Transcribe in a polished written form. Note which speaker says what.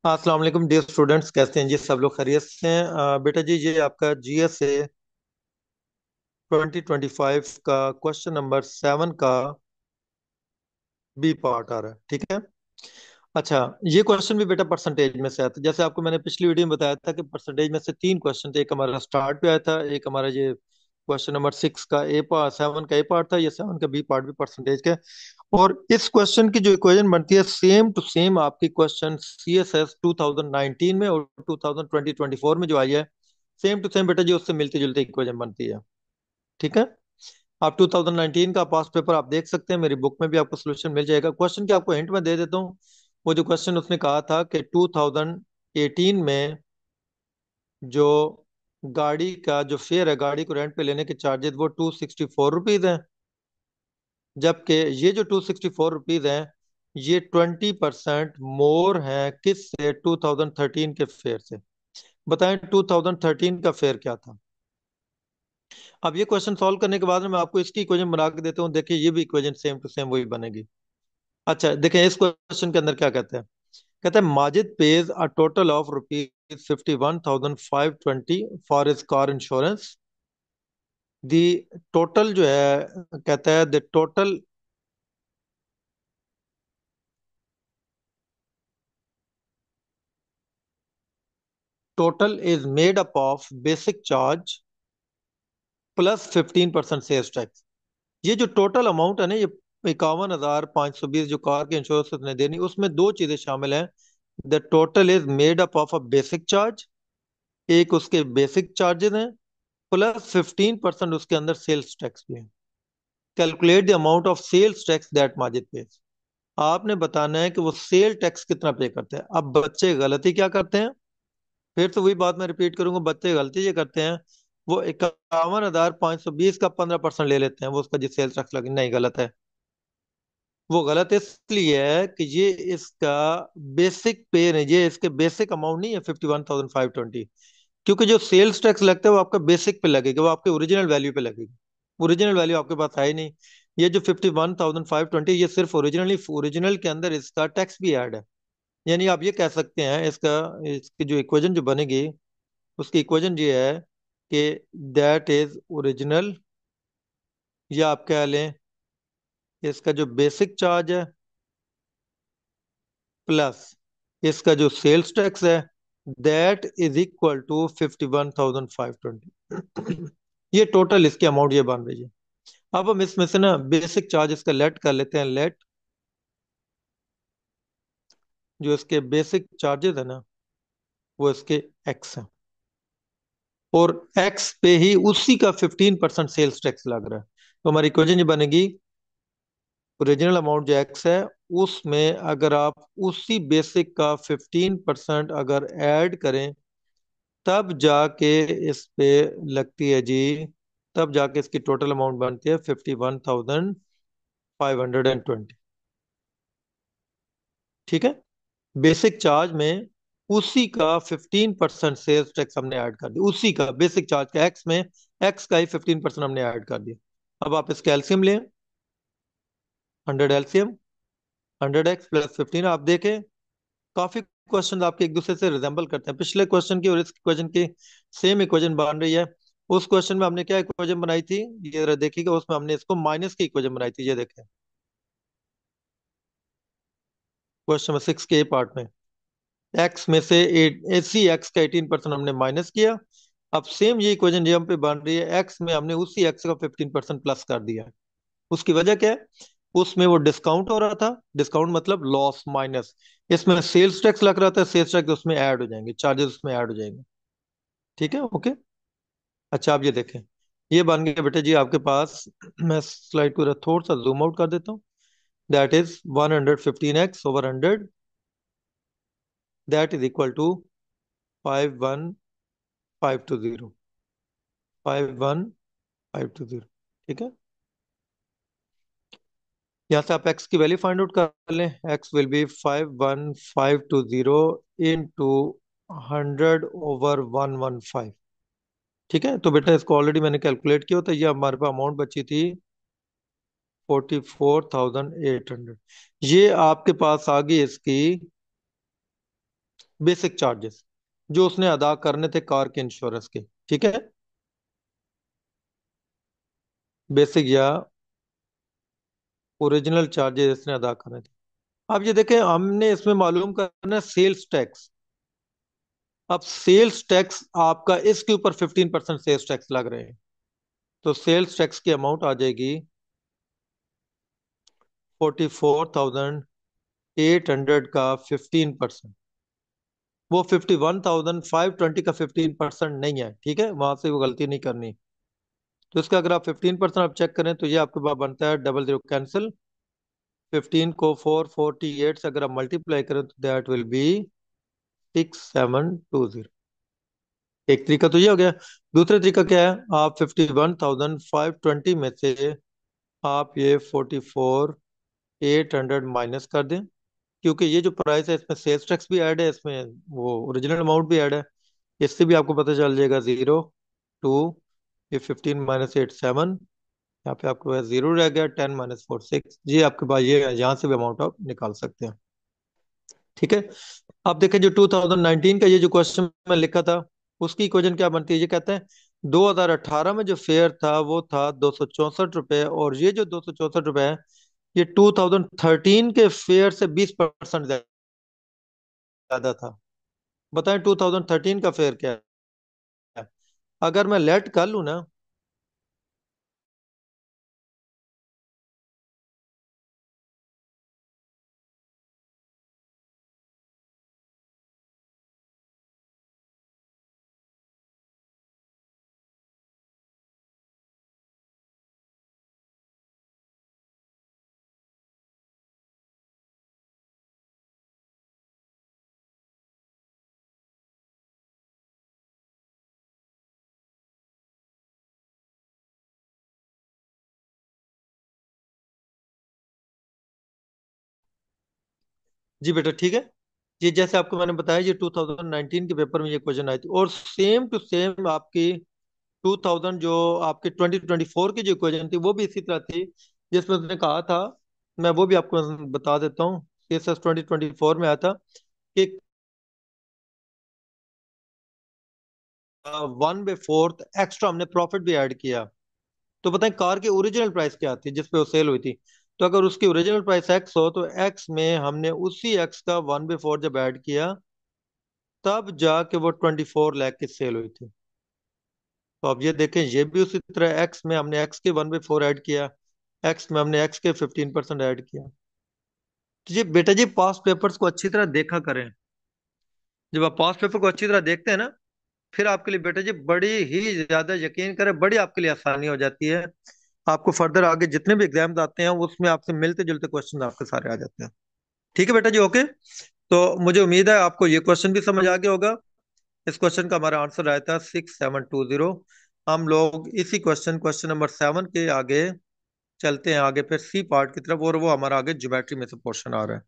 Speaker 1: अस्सलाम वालेकुम dear students, कैसे हैं जी? सब लोग खैरियत से हैं? बेटा जी, ये आपका जीएस है 2025 का क्वेश्चन नंबर 7 का बी पार्ट आ रहा है। ठीक है। अच्छा, ये क्वेश्चन भी बेटा परसेंटेज में से आता है। जैसे आपको मैंने पिछली वीडियो में बताया था कि परसेंटेज में से तीन क्वेश्चन थे। एक हमारा स्टार्ट पे आया था, एक हमारा ये क्वेश्चन नंबर 6 का ए पार्ट, 7 का ए पार्ट था, ये 7 का बी पार्ट भी परसेंटेज का है। और इस क्वेश्चन की जो इक्वेशन बनती है सेम टू सेम आपकी क्वेश्चन सीएसएस 2019 में और 2024 में जो आई है, सेम टू सेम बेटा जी उससे मिलती जुलती इक्वेशन बनती है। ठीक है। आप 2019 का पास्ट पेपर आप देख सकते हैं, मेरी बुक में भी आपको सोल्यूशन मिल जाएगा। क्वेश्चन की आपको हिंट में दे देता हूँ। वो जो क्वेश्चन उसने कहा था कि 2018 में जो गाड़ी का जो फेयर है, गाड़ी को रेंट पे लेने के चार्जेस, वो 264 रुपीज हैं। जबकि ये जो 264 रुपीज हैं, ये 20% मोर है किससे? 2013 के फेयर से। बताएं 2013 का फेयर क्या था? अब ये क्वेश्चन सॉल्व करने के बाद में मैं आपको इसकी इक्वेशन बना के देता हूँ। देखिए, ये भी इक्वेशन सेम टू सेम वही बनेगी। अच्छा देखें, इस क्वेश्चन के अंदर क्या कहते हैं। कहते हैं Majid Page a total of ₹51,520 for his car insurance. The total जो है, कहता है the total total is made up of basic charge plus 15% sales tax. ये जो टोटल अमाउंट है ना, ये 51,520 जो कार के इंश्योरेंस उसने देनी, उसमें दो चीजें शामिल हैं। The total is made up of a basic charge, एक उसके बेसिक चार्जेस हैं, प्लस 15% उसके अंदर सेल्स टैक्स भी है। Calculate the amount of sales tax that Majid Page. आपने बताना है कि वो सेल टैक्स कितना पे करते हैं। अब बच्चे गलती क्या करते हैं? फिर तो वही बात मैं रिपीट करूंगा, बच्चे गलती ये करते हैं, वो 51,520 का 15% ले लेते हैं, वो उसका जो सेल्स टैक्स लगे। नहीं, गलत है। वो गलत इसलिए है कि ये इसका बेसिक पे नहीं, ये इसके बेसिक अमाउंट नहीं है 51,520। क्योंकि जो सेल्स टैक्स लगता है वो आपका बेसिक पे लगेगा, वो आपके ओरिजिनल वैल्यू पे लगेगी। ओरिजिनल वैल्यू आपके पास है ही नहीं। ये जो 51,520, ये सिर्फ ओरिजिनली ओरिजिनल के अंदर इसका टैक्स भी ऐड है। यानी आप ये कह सकते हैं, इसका इसकी जो इक्वेशन जो बनेगी, उसकी इक्वेशन ये है कि दैट इज ओरिजिनल, या आप कह लें इसका जो बेसिक चार्ज है प्लस इसका जो सेल्स टैक्स है, दैट इज इक्वल टू 51,520। ये टोटल इसकी अमाउंट ये बन रही है। अब हम इसमें से ना बेसिक चार्ज इसका लेट कर लेते हैं। लेट जो इसके बेसिक चार्जेस है ना, वो इसके एक्स है, और एक्स पे ही उसी का 15% सेल्स टैक्स लग रहा है। तो हमारी इक्वेशन ये बनेगी, ओरिजिनल अमाउंट जो एक्स है, उसमें अगर आप उसी बेसिक का 15% अगर ऐड करें, तब जाके इस पे लगती है जी, तब जाके इसकी टोटल अमाउंट बनती है 51,520। ठीक है। बेसिक चार्ज में उसी का 15% सेल्स टैक्स हमने ऐड कर दिया, उसी का बेसिक चार्ज का एक्स में एक्स का ही 15% हमने ऐड कर दिया। अब आप इसका एलसीएम लें, 100 एलसीएम, 100x + 15। आप देखें, काफी क्वेश्चन आपके एक दूसरे से रिजेंबल करते हैं, पिछले क्वेश्चन की और इस क्वेश्चन की सेम इक्वेशन बन रही है। उस क्वेश्चन में हमने क्या इक्वेशन बनाई थी, ये जरा देखिएगा, उसमें हमने इसको माइनस की इक्वेशन बनाई थी। ये देखें, क्वेश्चन नंबर 6 के पार्ट में एक्स में से एसी एक्स का 18% हमने माइनस किया। अब सेम ये इक्वेशन जो हम पे बन रही है, एक्स में हमने उसी एक्स का 15% प्लस कर दिया। उसकी वजह क्या है? उसमें वो डिस्काउंट हो रहा था, डिस्काउंट मतलब लॉस माइनस, इसमें सेल्स टैक्स लग रहा था, सेल्स टैक्स उसमें ऐड हो जाएंगे, चार्जेस उसमें ऐड हो जाएंगे। ठीक है, ओके। अच्छा, आप ये देखें, ये बन गया बेटे जी आपके पास। मैं स्लाइड को थोड़ा सा जूम आउट कर देता हूँ। That is 115x/100, that is equal to 51,520, 51,520। ठीक है। यहाँ से आप x की वैल्यू फाइंड आउट कर लें। x will be 51,520 into 100/115। ठीक है। तो बेटा इसको ऑलरेडी मैंने कैलकुलेट किया, तो ये हमारे पास अमाउंट बची थी 44,800। ये आपके पास आ गई इसकी बेसिक चार्जेस जो उसने अदा करने थे कार के इंश्योरेंस के। ठीक है, बेसिक या ओरिजिनल चार्जेस इसने अदा करने थे। अब ये देखें, हमने इसमें मालूम करना है सेल्स टैक्स। अब सेल्स टैक्स आपका इसके ऊपर 15% सेल्स टैक्स लग रहे हैं, तो सेल्स टैक्स की अमाउंट आ जाएगी 44,800 का 15%। वो 51,520 का 15% नहीं है, ठीक है, वहां से वो गलती नहीं करनी। तो इसका अगर आप 15% आप चेक करें तो ये आपके पास बनता है डबल जीरो कैंसिल। 15 को 448 से अगर आप मल्टीप्लाई करें तो दैट विल बी 6720। एक तरीका तो ये हो गया। दूसरा तरीका क्या है, आप 51,520 में से आप ये 44,800 माइनस कर दें, क्योंकि ये जो प्राइस है इसमें सेल्स टैक्स भी ऐड है, इसमें वो ओरिजिनल अमाउंट भी ऐड है। इससे भी आपको पता चल जाएगा 0 2, ये 15 - 8 7, यहाँ पे आपके पास 0 रह गया, 10 - 4 6, ये आपके पास ये यहाँ से भी अमाउंट आप निकाल सकते हैं। ठीक है, अब देखें जो 2019 का ये जो क्वेश्चन मैं लिखा था, उसकी इक्वेशन क्या बनती है। ये कहते हैं 2018 में जो फेयर था वो था 264 रुपये, और ये जो 264 रुपये है ये 2013 के फेयर से 20% ज्यादा था। बताएं 2013 का फेयर क्या है। अगर मैं लेट कर लूँ ना, जी बेटा ठीक है, ये जैसे आपको मैंने बताया ये 2019 के पेपर में ये क्वेश्चन आई थी, और सेम टू सेम आपकी 2000 जो आपके 2024 की जो क्वेश्चन थी वो भी इसी तरह थी, जिसमें उसने कहा था, मैं वो भी आपको बता देता हूँ। सीएसएस 2024 में आया था कि 1/4 एक्स्ट्रा हमने प्रॉफिट भी ऐड किया। तो बताएं कार की ओरिजिनल प्राइस क्या थी जिसपे वो सेल हुई थी। तो अगर उसकी ओरिजिनल प्राइस एक्स हो तो एक्स में हमने उसी एक्स का 1/4 जब ऐड किया, तब जाके वो 24 लाख की सेल हुई थी। तो अब ये देखें, ये भी उसी तरह एक्स में हमने एक्स के 1/4 ऐड किया, एक्स में हमने एक्स के 15% ऐड किया। तो ये बेटा जी पास्ट पेपर्स को अच्छी तरह देखा करें। जब आप पास्ट पेपर को अच्छी तरह देखते हैं ना, फिर आपके लिए बेटा जी बड़ी ही ज्यादा, यकीन करें, बड़ी आपके लिए आसानी हो जाती है। आपको फर्दर आगे जितने भी एग्जाम्स आते हैं उसमें आपसे मिलते जुलते क्वेश्चन आपके सारे आ जाते हैं। ठीक है बेटा जी, ओके। तो मुझे उम्मीद है आपको ये क्वेश्चन भी समझ आ गया होगा। इस क्वेश्चन का हमारा आंसर आया था 6720। हम लोग इसी क्वेश्चन क्वेश्चन नंबर 7 के आगे चलते हैं, आगे फिर सी पार्ट की तरफ, और वो हमारा आगे ज्योमेट्री में से पोर्शन आ रहा है।